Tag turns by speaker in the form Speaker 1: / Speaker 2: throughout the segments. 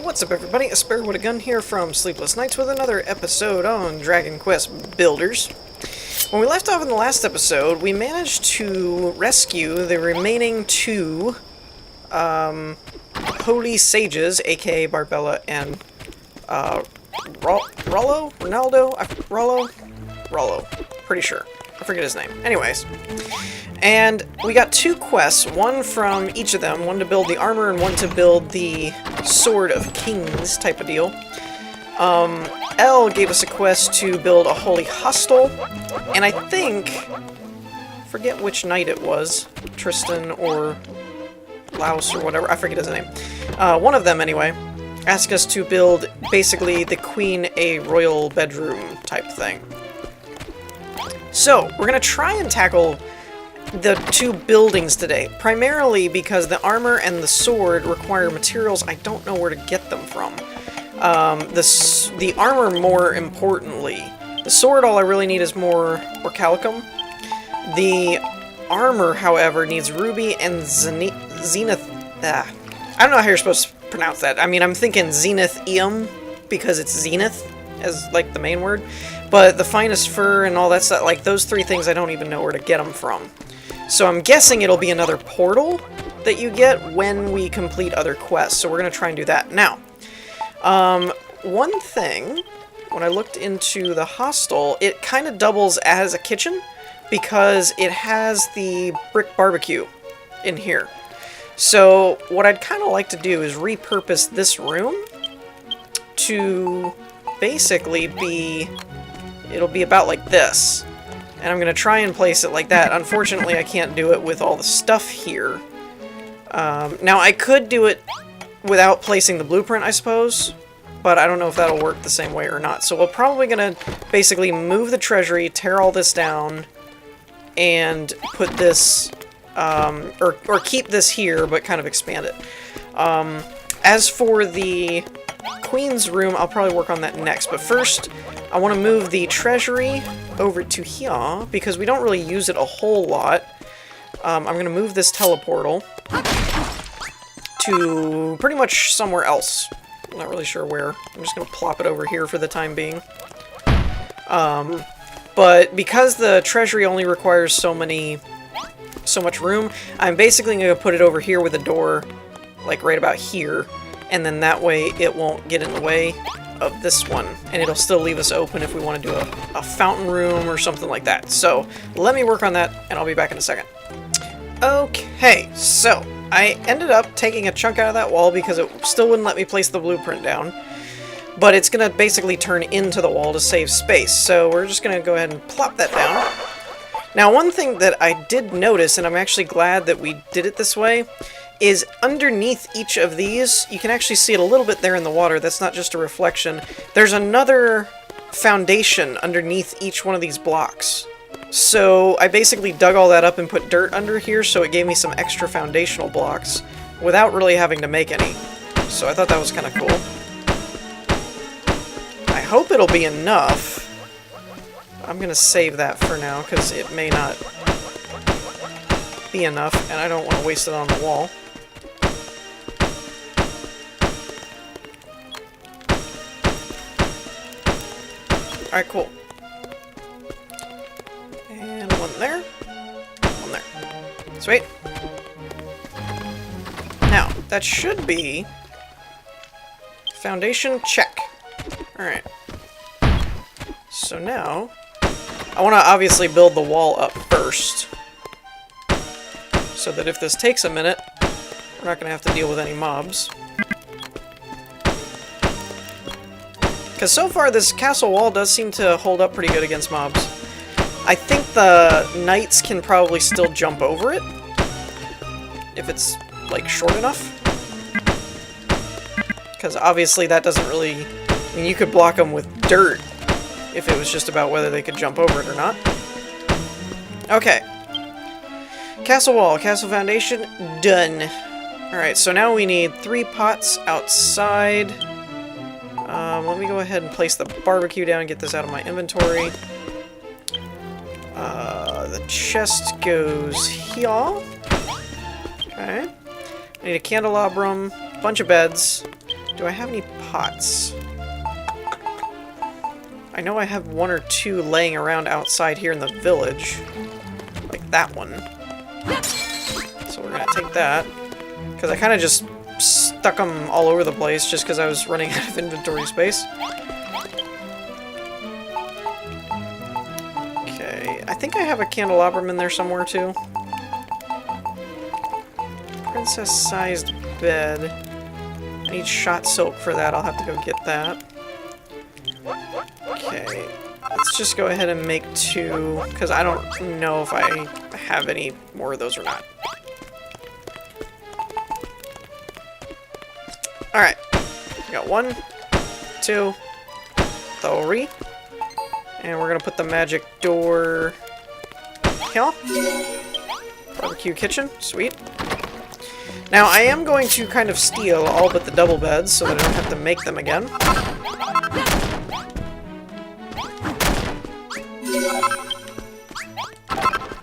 Speaker 1: What's up, everybody? A Spare with a Gun here from Sleepless Nights with another episode on Dragon Quest Builders. When we left off in the last episode, we managed to rescue the remaining two holy sages, aka Barbella and Rollo? Pretty sure. I forget his name. Anyways. And we got two quests, one from each of them, one to build the armor and one to build the Sword of Kings type of deal. Elle gave us a quest to build a holy hostel, and I think, forget which knight it was, Tristan or Laos or whatever, I forget his name. One of them anyway, asked us to build basically the Queen a royal bedroom type thing. So, we're going to try and tackle the two buildings today, primarily because the armor and the sword require materials I don't know where to get them from. The armor more importantly. The sword, all I really need is more orcalicum. The armor, however, needs ruby and zenith. I don't know how you're supposed to pronounce that. I mean, I'm thinking zenithium because it's zenith as like the main word. But the finest fur and all that stuff, like those three things, I don't even know where to get them from. So I'm guessing it'll be another portal that you get when we complete other quests. So we're going to try and do that. Now, one thing, when I looked into the hostel, it kind of doubles as a kitchen because it has the brick barbecue in here. So what I'd kind of like to do is repurpose this room to basically be... It'll be about like this. And I'm going to try and place it like that. Unfortunately, I can't do it with all the stuff here. Now, I could do it without placing the blueprint, I suppose. But I don't know if that'll work the same way or not. So we're probably going to basically move the treasury, tear all this down, and put this... or keep this here, but kind of expand it. As for the Queen's room, I'll probably work on that next. But first... I want to move the treasury over to here, because we don't really use it a whole lot. I'm going to move this teleportal to pretty much somewhere else. I'm not really sure where. I'm just going to plop it over here for the time being. But because the treasury only requires so much room, I'm basically going to put it over here with a door, like right about here, and then that way it won't get in the way of this one, and it'll still leave us open if we want to do a fountain room or something like that. So let me work on that, and I'll be back in a second. Okay, so I ended up taking a chunk out of that wall because it still wouldn't let me place the blueprint down, but it's going to basically turn into the wall to save space. So we're just going to go ahead and plop that down. Now, one thing that I did notice, and I'm actually glad that we did it this way, is underneath each of these, you can actually see it a little bit there in the water, that's not just a reflection, there's another foundation underneath each one of these blocks. So I basically dug all that up and put dirt under here, so it gave me some extra foundational blocks without really having to make any. So I thought that was kind of cool. I hope it'll be enough. I'm going to save that for now, because it may not be enough, and I don't want to waste it on the wall. Alright, cool. And one there. One there. Sweet. Now, that should be... Foundation check. Alright. So now... I want to obviously build the wall up first. So that if this takes a minute, we're not going to have to deal with any mobs. Because so far, this castle wall does seem to hold up pretty good against mobs. I think the knights can probably still jump over it. If it's, like, short enough. Because obviously that doesn't really... I mean, you could block them with dirt if it was just about whether they could jump over it or not. Okay. Castle wall, castle foundation, done. Alright, so now we need 3 pots outside. Let me go ahead and place the barbecue down and get this out of my inventory. The chest goes here. Okay. I need a candelabrum, bunch of beds, Do I have any pots? I know I have 1 or 2 laying around outside here in the village. Like that one. So we're gonna take that. Because I kind of just stuck them all over the place just because I was running out of inventory space. Okay, I think I have a candelabrum in there somewhere too. Princess-sized bed. I need shot silk for that. I'll have to go get that. Okay, let's just go ahead and make 2, because I don't know if I have any more of those or not. Alright, we got 1, 2, 3, and we're gonna put the magic door here. Barbecue kitchen, sweet. Now, I am going to kind of steal all but the double beds so that I don't have to make them again.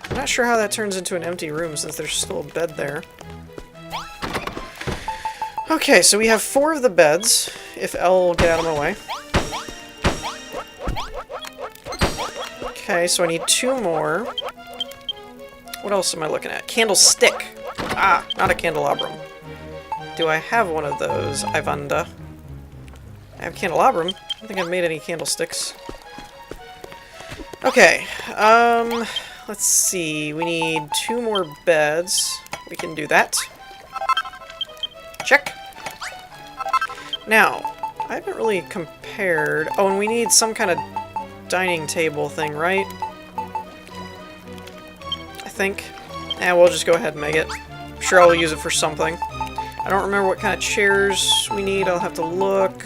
Speaker 1: I'm not sure how that turns into an empty room since there's still a bed there. Okay, so we have 4 of the beds, if Elle will get out of my way. Okay, so I need 2 more. What else am I looking at? Candlestick! Ah, not a candelabrum. Do I have one of those, I wonder? I have candelabrum. I don't think I've made any candlesticks. Okay, let's see. We need 2 more beds. We can do that. Check. Now, I haven't really compared... Oh, and we need some kind of dining table thing, right? I think. Yeah, we'll just go ahead and make it. I'm sure I'll use it for something. I don't remember what kind of chairs we need. I'll have to look.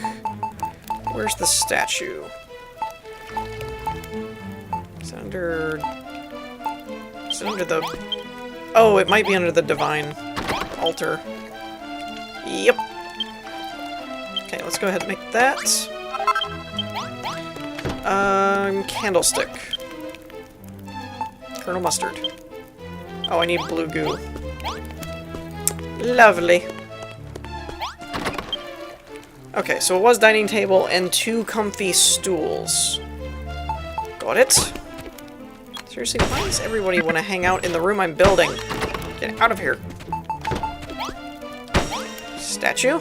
Speaker 1: Where's the statue? Is it under... Is it under the... Oh, it might be under the divine altar. Yep. Okay, let's go ahead and make that. Candlestick. Colonel Mustard. Oh, I need blue goo. Lovely. Okay, so it was dining table and 2 comfy stools. Got it. Seriously, why does everybody want to hang out in the room I'm building? Get out of here. Statue.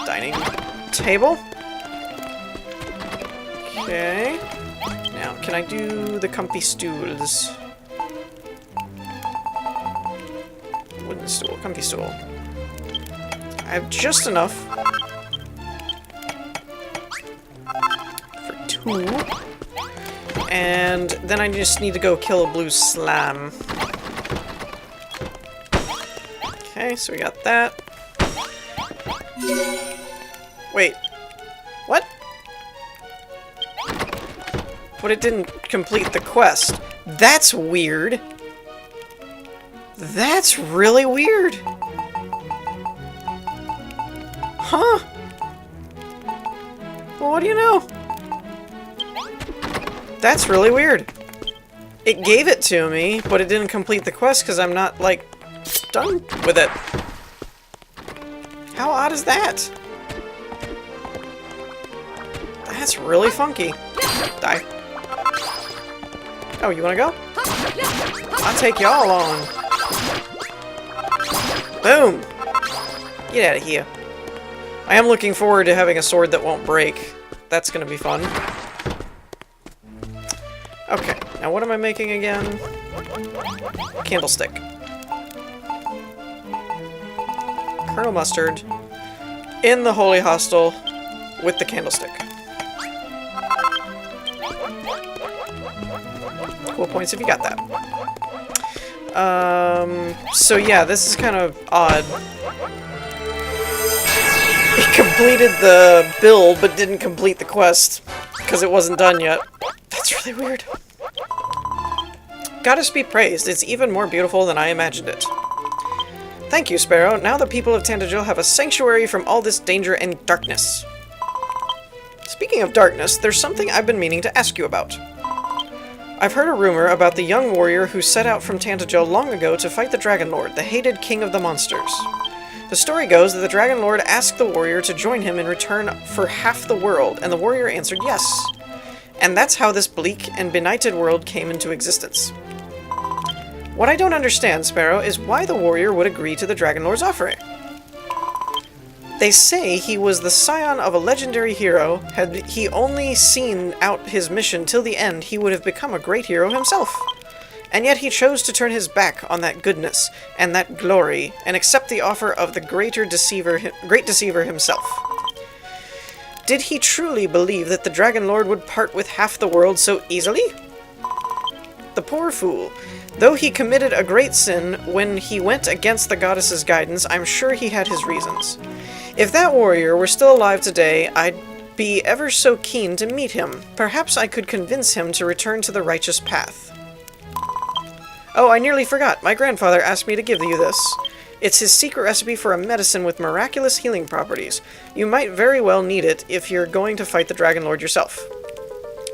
Speaker 1: Dining table. Okay. Now, can I do the comfy stools? Wooden stool, comfy stool. I have just enough for 2. And then I just need to go kill a blue slime. Okay, so we got that. Wait. What? But it didn't complete the quest. That's weird. That's really weird. Huh? Well, what do you know? That's really weird. It gave it to me, but it didn't complete the quest because I'm not, like, done with it. How odd is that? That's really funky. Die. Oh, you wanna go? I'll take y'all on. Boom! Get out of here. I am looking forward to having a sword that won't break. That's gonna be fun. Okay, now what am I making again? Candlestick. Colonel Mustard in the Holy Hostel with the candlestick. Cool points if you got that. So yeah, this is kind of odd. It completed the build, but didn't complete the quest, because it wasn't done yet. That's really weird. Goddess be praised, it's even more beautiful than I imagined it. Thank you, Sparrow. Now the people of Tantagel have a sanctuary from all this danger and darkness. Speaking of darkness, there's something I've been meaning to ask you about. I've heard a rumor about the young warrior who set out from Tantagel long ago to fight the Dragon Lord, the hated king of the monsters. The story goes that the Dragon Lord asked the warrior to join him in return for half the world, and the warrior answered yes. And that's how this bleak and benighted world came into existence. What I don't understand, Sparrow, is why the warrior would agree to the Dragon Lord's offering. They say he was the scion of a legendary hero. Had he only seen out his mission till the end, he would have become a great hero himself. And yet he chose to turn his back on that goodness and that glory and accept the offer of the great deceiver himself. Did he truly believe that the Dragon Lord would part with half the world so easily? The poor fool. Though he committed a great sin when he went against the goddess's guidance, I'm sure he had his reasons. If that warrior were still alive today, I'd be ever so keen to meet him. Perhaps I could convince him to return to the righteous path. Oh, I nearly forgot. My grandfather asked me to give you this. It's his secret recipe for a medicine with miraculous healing properties. You might very well need it if you're going to fight the Dragon Lord yourself.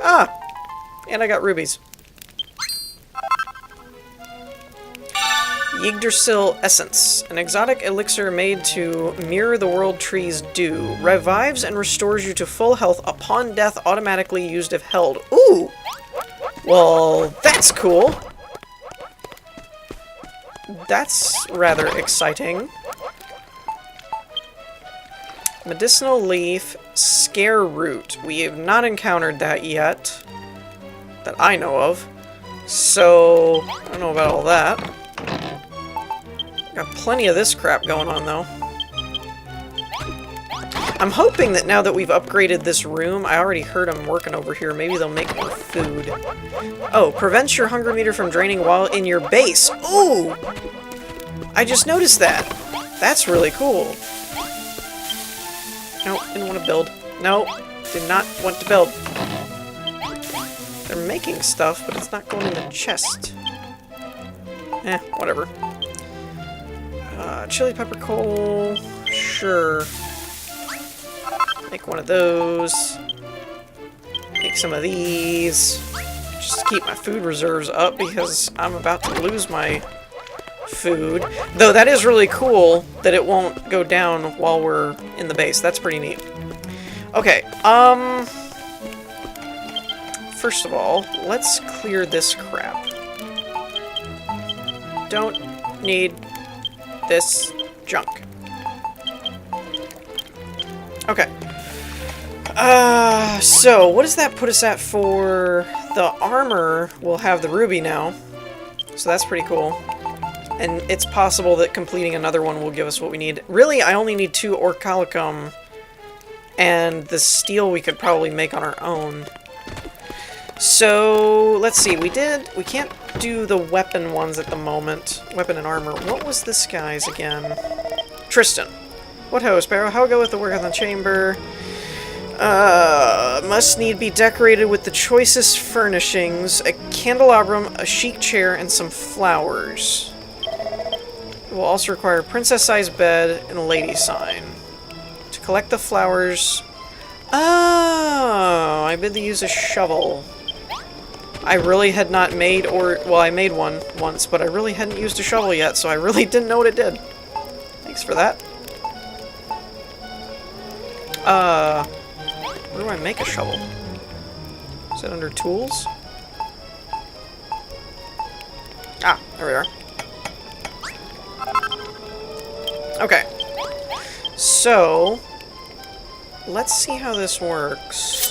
Speaker 1: Ah! And I got rubies. Yggdrasil Essence, an exotic elixir made to mirror the world tree's dew. Revives and restores you to full health upon death, automatically used if held. Ooh! Well, that's cool. That's rather exciting. Medicinal leaf, scare root. We have not encountered that yet, that I know of. So, I don't know about all that. Got plenty of this crap going on, though. I'm hoping that now that we've upgraded this room, I already heard them working over here, maybe they'll make more food. Oh, prevents your hunger meter from draining while in your base. Ooh! I just noticed that. That's really cool. Nope, didn't want to build. Nope, did not want to build. They're making stuff, but it's not going in the chest. Eh, whatever. Chili pepper coal. Sure. Make one of those. Make some of these. Just to keep my food reserves up because I'm about to lose my food. Though that is really cool that it won't go down while we're in the base. That's pretty neat. Okay, first of all, let's clear this crap. Don't need this junk. Okay. So what does that put us at for the armor? We'll have the ruby now. So that's pretty cool. And it's possible that completing another one will give us what we need. Really, I only need 2 orichalcum, and the steel we could probably make on our own. So, let's see, we can't do the weapon ones at the moment. Weapon and armor. What was this guy's again? Tristan. What ho, Sparrow? How go with the work on the chamber? Must need be decorated with the choicest furnishings, a candelabrum, a chic chair, and some flowers. It will also require a princess-sized bed and a lady sign. To collect the flowers... Oh, I bid to use a shovel. I really had not made, well, I made one once, but I really hadn't used a shovel yet, so I really didn't know what it did. Thanks for that. Where do I make a shovel? Is it under tools? Ah, there we are. Okay. So, let's see how this works.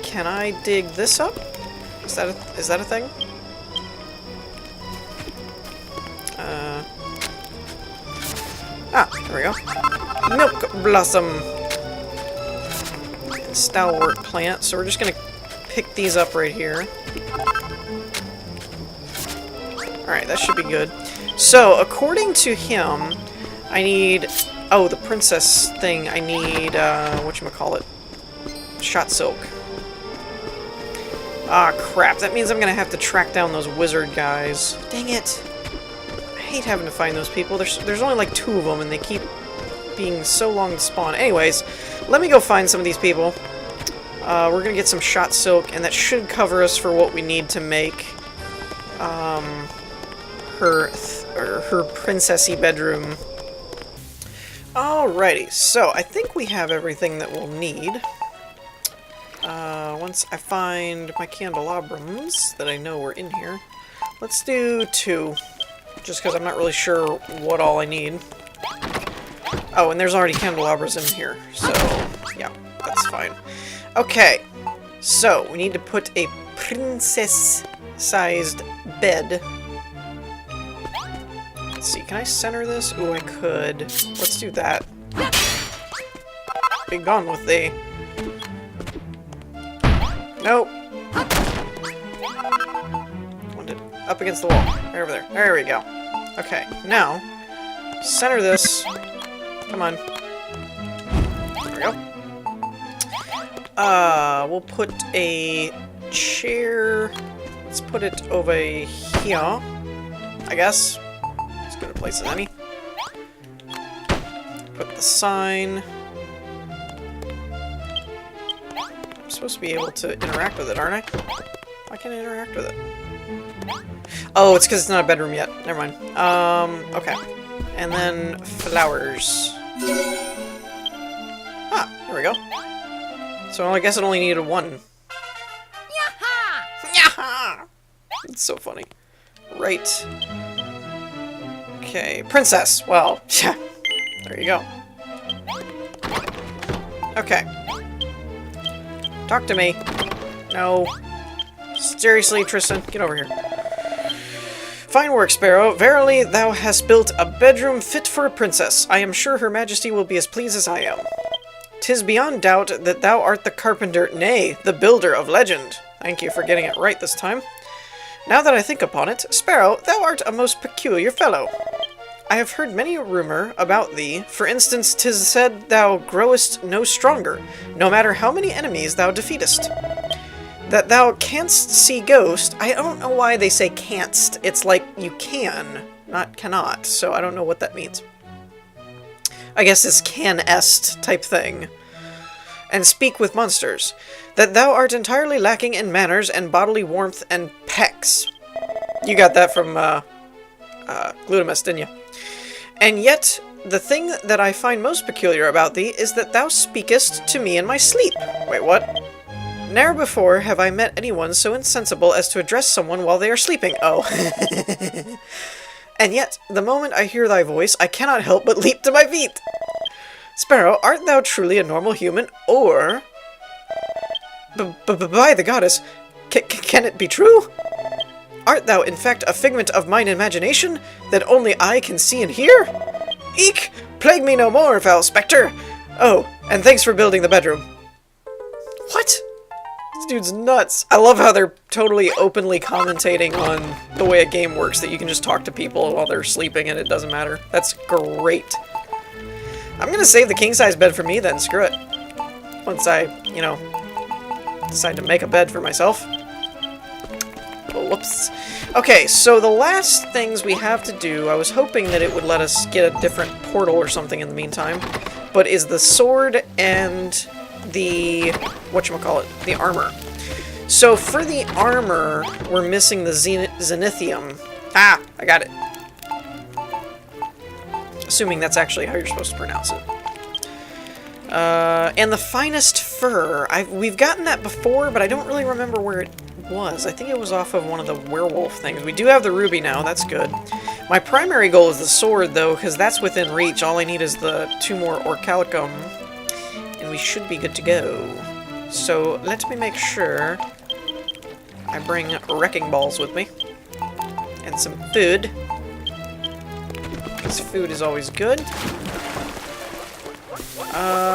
Speaker 1: Can I dig this up? Is that a thing? There we go. Milk blossom. Stalwart plant. So we're just gonna pick these up right here. Alright, that should be good. So, according to him, I need... Oh, the princess thing. I need, whatchamacallit? Shot silk. Ah, crap. That means I'm gonna have to track down those wizard guys. Dang it. I hate having to find those people. There's only like 2 of them, and they keep being so long to spawn. Anyways, let me go find some of these people. We're gonna get some shot silk, and that should cover us for what we need to make her or her princessy bedroom. Alrighty, so I think we have everything that we'll need. Once I find my candelabrums that I know were in here. Let's do 2, just because I'm not really sure what all I need. Oh, and there's already candelabras in here, so yeah, that's fine. Okay, so we need to put a princess-sized bed. Let's see, can I center this? Ooh, I could. Let's do that. Be gone with thee. Nope. Want it up against the wall. Right over there. There we go. Okay, now, center this. Come on. There we go. We'll put a chair. Let's put it over here, I guess. As good a place as any. Put the sign. I'm supposed to be able to interact with it, aren't I? Why can't I interact with it? Oh, it's because it's not a bedroom yet. Never mind. Okay. And then flowers. Ah, there we go. So I guess it only needed 1. Yaha! It's so funny. Right. Okay, princess. Well, yeah. There you go. Okay. Talk to me. No. Seriously, Tristan, get over here. Fine work, Sparrow. Verily, thou hast built a bedroom fit for a princess. I am sure her majesty will be as pleased as I am. 'Tis beyond doubt that thou art the carpenter, nay, the builder of legend. Thank you for getting it right this time. Now that I think upon it, Sparrow, thou art a most peculiar fellow. I have heard many a rumor about thee. For instance, 'tis said thou growest no stronger, no matter how many enemies thou defeatest. That thou canst see ghosts. I don't know why they say canst. It's like you can, not cannot, so I don't know what that means. I guess it's can-est type thing. And speak with monsters. That thou art entirely lacking in manners and bodily warmth and pecs. You got that from, Glutamus, didn't you? And yet, the thing that I find most peculiar about thee is that thou speakest to me in my sleep. Wait, what? Ne'er before have I met anyone so insensible as to address someone while they are sleeping. Oh. And yet, the moment I hear thy voice, I cannot help but leap to my feet. Sparrow, art thou truly a normal human, or... By the goddess, can it be true? Art thou, in fact, a figment of mine imagination, that only I can see and hear? Eek! Plague me no more, foul spectre! Oh, and thanks for building the bedroom. What? This dude's nuts. I love how they're totally openly commentating on the way a game works, that you can just talk to people while they're sleeping and it doesn't matter. That's great. I'm gonna save the king-size bed for me then, screw it. Once I, you know, decide to make a bed for myself. Whoops. Okay, so the last things we have to do, I was hoping that it would let us get a different portal or something in the meantime, but is the sword and the, whatchamacallit, the armor. So for the armor, we're missing the zenithium. Ah, I got it. Assuming that's actually how you're supposed to pronounce it. And the finest fur. We've gotten that before, but I don't really remember where it was. I think it was off of one of the werewolf things. We do have the ruby now, that's good. My primary goal is the sword, though, because that's within reach. All I need is the 2 more orcalicum, and we should be good to go. So, let me make sure I bring wrecking balls with me. And some food. Because food is always good.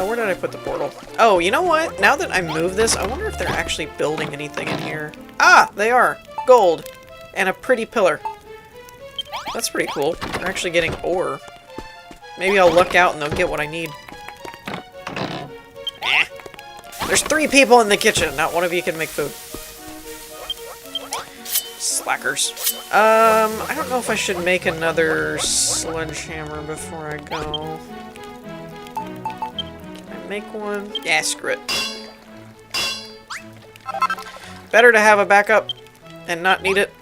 Speaker 1: Where did I put the portal? Oh, you know what? Now that I move this, I wonder if they're actually building anything in here. Ah, they are. Gold. And a pretty pillar. That's pretty cool. They're actually getting ore. Maybe I'll look out and they'll get what I need. Eh. There's 3 people in the kitchen. Not one of you can make food. Slackers. I don't know if I should make another sledgehammer before I go. Make one? Yeah, screw it. Better to have a backup and not need it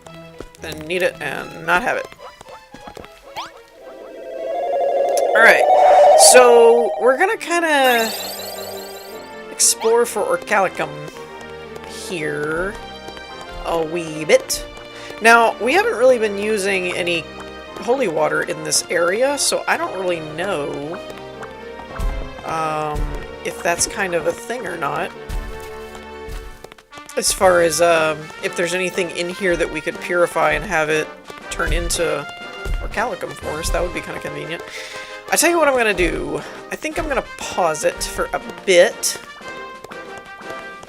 Speaker 1: than need it and not have it. Alright, so we're gonna kind of explore for Orcalicum here a wee bit. Now, we haven't really been using any holy water in this area, so I don't really know if that's kind of a thing or not. As far as if there's anything in here that we could purify and have it turn into Orcalicum for us, that would be kind of convenient. I tell you what I'm going to do. I think I'm going to pause it for a bit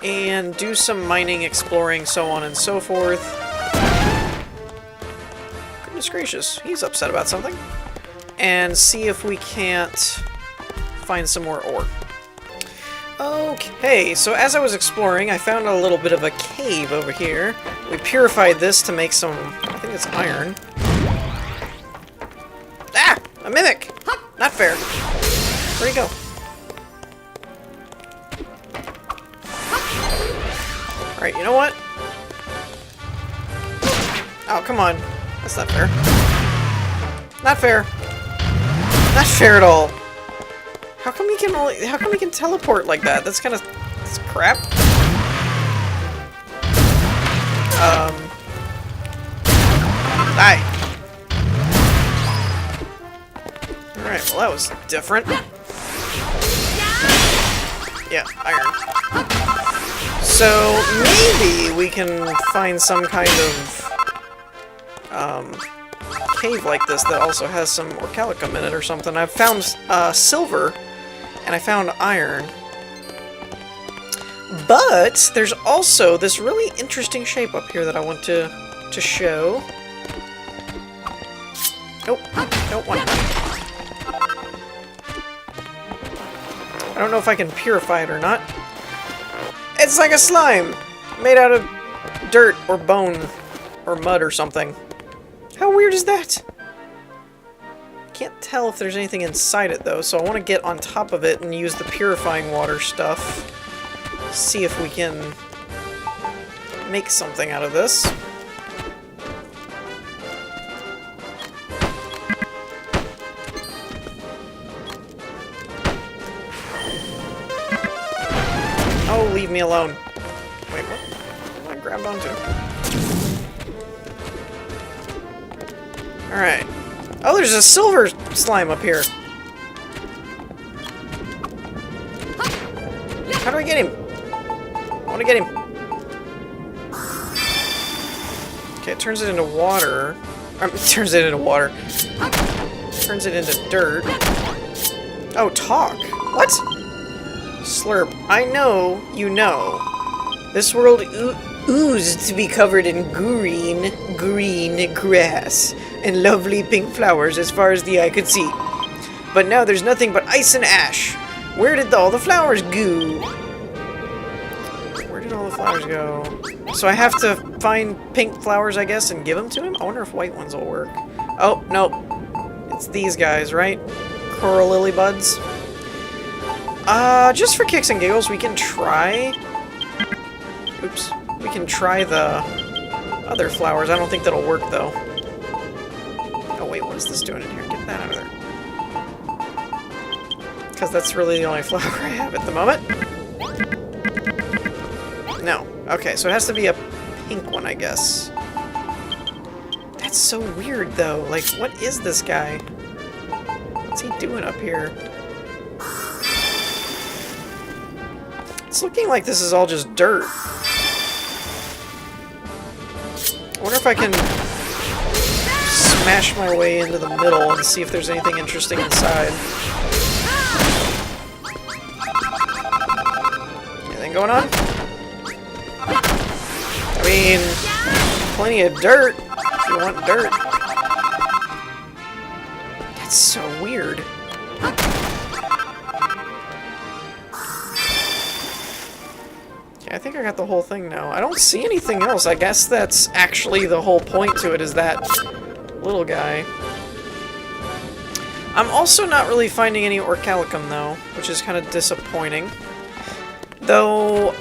Speaker 1: and do some mining, exploring, so on and so forth. Goodness gracious, he's upset about something. And see if we can't find some more ore. Okay, so as I was exploring, I found a little bit of a cave over here. We purified this to make some, I think it's iron. Ah! A mimic! Not fair. Where'd he go? Alright, you know what? Oh, come on. That's not fair. Not fair. Not fair at all. How come he can teleport like that? That's kind of... that's crap. Die. Alright, well that was different. Yeah, iron. So, maybe we can find some kind of cave like this that also has some Orcalicum in it or something. I've found silver, and I found iron. But there's also this really interesting shape up here that I want to show. Nope, don't want it. I don't know if I can purify it or not. It's like a slime made out of dirt or bone or mud or something. How weird is that? Can't tell if there's anything inside it though, so I want to get on top of it and use the purifying water stuff. See if we can make something out of this. Oh, leave me alone. Wait, what am I grabbed onto? Alright. Oh, there's a silver slime up here. How do I get him? I want to get him. Okay, it turns it into water. It turns it into water. Turns it into dirt. Oh, talk. What? Slurp. I know you know. This world oozed to be covered in green grass and lovely pink flowers as far as the eye could see. But now there's nothing but ice and ash. Where did all the flowers go? Where did all the flowers go? So I have to find pink flowers, I guess, and give them to him? I wonder if white ones will work. Oh, nope. It's these guys, right? Coral lily buds. Just for kicks and giggles, we can try... Oops. We can try the other flowers. I don't think that'll work, though. Oh, wait, what is this doing in here? Get that out of there. Because that's really the only flower I have at the moment. No. Okay, so it has to be a pink one, I guess. That's so weird, though. Like, what is this guy? What's he doing up here? It's looking like this is all just dirt. I wonder if I can smash my way into the middle and see if there's anything interesting inside. Anything going on? I mean, plenty of dirt, if you want dirt. That's so weird. I think I got the whole thing now. I don't see anything else. I guess that's actually the whole point to it, is that little guy. I'm also not really finding any Orcalicum, though, which is kind of disappointing. Though,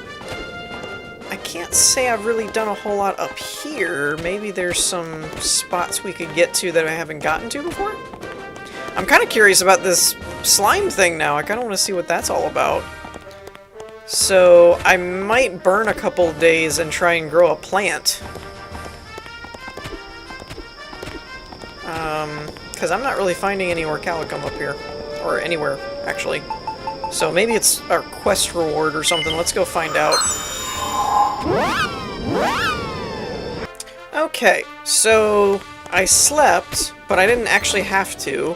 Speaker 1: I can't say I've really done a whole lot up here. Maybe there's some spots we could get to that I haven't gotten to before? I'm kind of curious about this slime thing now. I kind of want to see what that's all about. So, I might burn a couple days and try and grow a plant. Because I'm not really finding any orcalicum up here. Or anywhere, actually. So maybe it's our quest reward or something. Let's go find out. Okay, so I slept, but I didn't actually have to.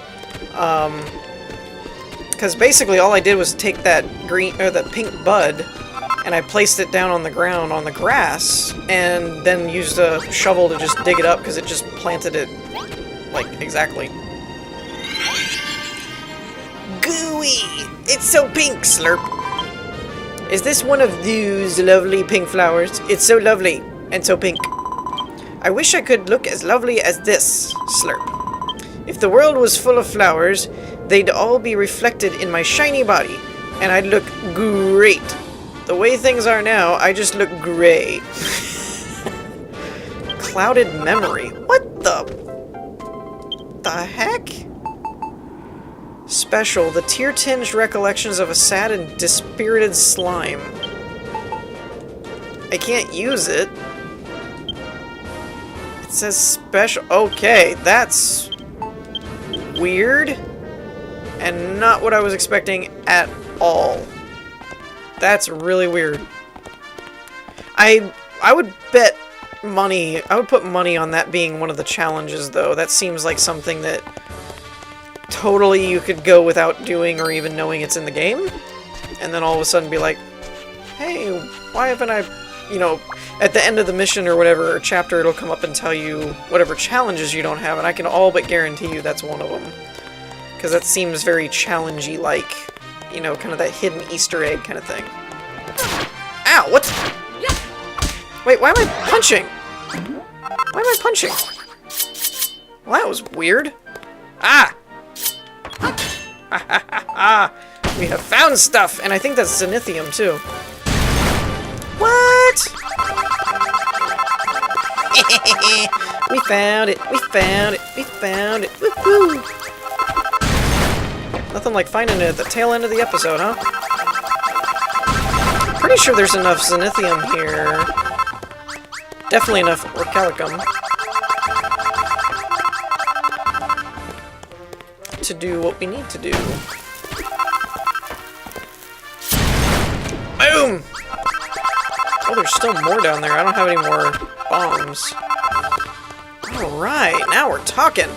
Speaker 1: Because basically all I did was take that green, or that pink bud, and I placed it down on the ground on the grass, and then used a shovel to just dig it up because it just planted it, like, exactly. Gooey! It's so pink, Slurp! Is this one of those lovely pink flowers? It's so lovely, and so pink. I wish I could look as lovely as this, Slurp. If the world was full of flowers, they'd all be reflected in my shiny body, and I'd look great. The way things are now, I just look gray. Clouded memory. What the heck? Special. The tear-tinged recollections of a sad and dispirited slime. I can't use it. It says special. Okay, that's weird. And not what I was expecting at all. That's really weird. I would bet money. I would put money on that being one of the challenges, though. That seems like something that totally you could go without doing or even knowing it's in the game. And then all of a sudden be like, hey, why haven't I, you know, at the end of the mission or whatever, or chapter, it'll come up and tell you whatever challenges you don't have, and I can all but guarantee you that's one of them. Because that seems very challengey, like, you know, kind of that hidden Easter egg kind of thing. Ow, what? Wait, why am I punching? Why am I punching? Well, that was weird. Ah! We have found stuff, and I think that's Zenithium, too. What? We found it, we found it, we found it, woohoo! Nothing like finding it at the tail end of the episode, huh? Pretty sure there's enough Zenithium here. Definitely enough Orcalicum to do what we need to do. Boom! Oh, there's still more down there. I don't have any more bombs. Alright, now we're talking!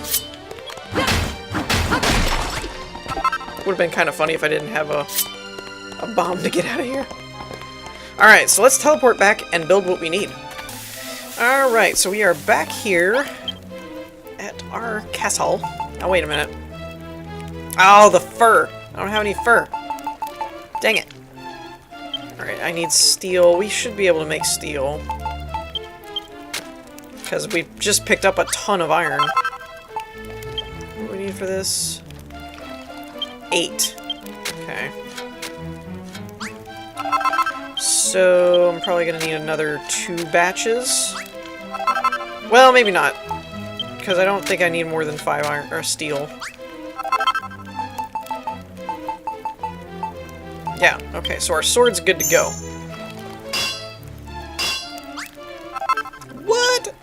Speaker 1: Would have been kind of funny if I didn't have a bomb to get out of here. Alright, so let's teleport back and build what we need. Alright, so we are back here at our castle. Oh, wait a minute. Oh, the fur! I don't have any fur. Dang it. Alright, I need steel. We should be able to make steel. Because we just picked up a ton of iron. What do we need for this? 8. Okay. So, I'm probably going to need another 2 batches. Well, maybe not. Because I don't think I need more than 5 iron or steel. Yeah, okay, so our sword's good to go. What?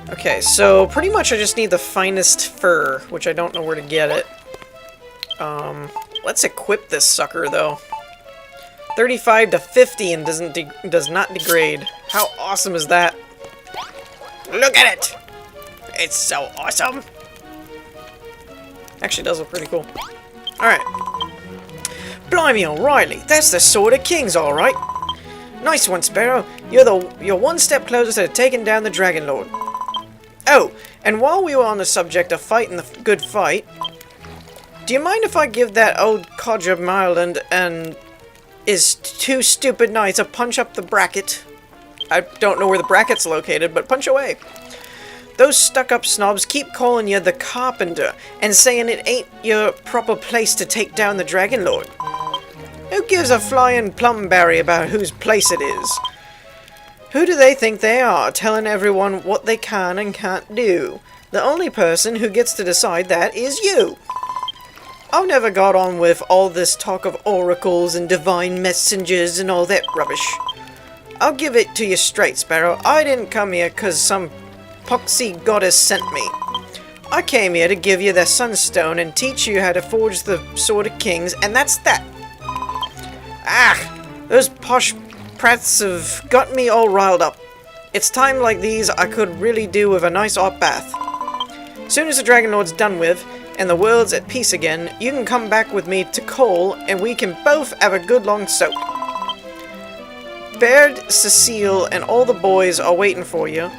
Speaker 1: Okay, so pretty much I just need the finest fur, which I don't know where to get it. Let's equip this sucker, though. 35 to 50 and does not degrade. How awesome is that? Look at it! It's so awesome! Actually, it does look pretty cool. Alright. Blimey O'Reilly, that's the Sword of Kings, alright. Nice one, Sparrow. You're one step closer to taking down the Dragon Lord. Oh, and while we were on the subject of fighting the good fight, do you mind if I give that old codger Marland and his 2 stupid knights a punch up the bracket? I don't know where the bracket's located, but punch away. Those stuck-up snobs keep calling you the Carpenter and saying it ain't your proper place to take down the Dragon Lord. Who gives a flying plumberry about whose place it is? Who do they think they are, telling everyone what they can and can't do? The only person who gets to decide that is you. I've never got on with all this talk of oracles and divine messengers and all that rubbish. I'll give it to you straight, Sparrow. I didn't come here 'cause some poxy goddess sent me. I came here to give you the Sunstone and teach you how to forge the Sword of Kings, and that's that. Ah! Those posh prats have got me all riled up. It's time like these I could really do with a nice hot bath. Soon as the Dragon Lord's done with, and the world's at peace again, you can come back with me to Cole, and we can both have a good long soak. Baird, Cecile, and all the boys are waiting for you.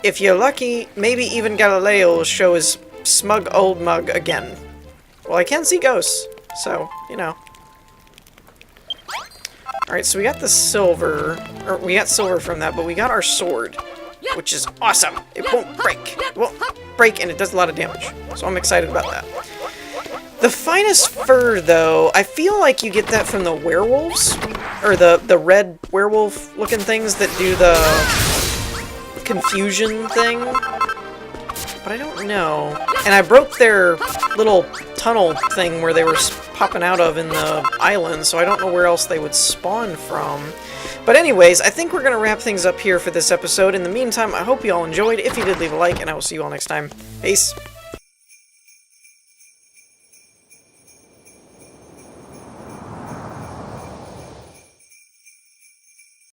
Speaker 1: If you're lucky, maybe even Galileo will show his smug old mug again. Well, I can see ghosts, so, you know. Alright, so we got the silver, or we got silver from that, but we got our sword, which is awesome. It won't break. It won't break, and it does a lot of damage, so I'm excited about that. The finest fur, though, I feel like you get that from the werewolves, or the red werewolf-looking things that do the confusion thing, but I don't know. And I broke their little tunnel thing where they were popping out of in the island, so I don't know where else they would spawn from. But anyways, I think we're going to wrap things up here for this episode. In the meantime, I hope you all enjoyed. If you did, leave a like, and I will see you all next time. Peace!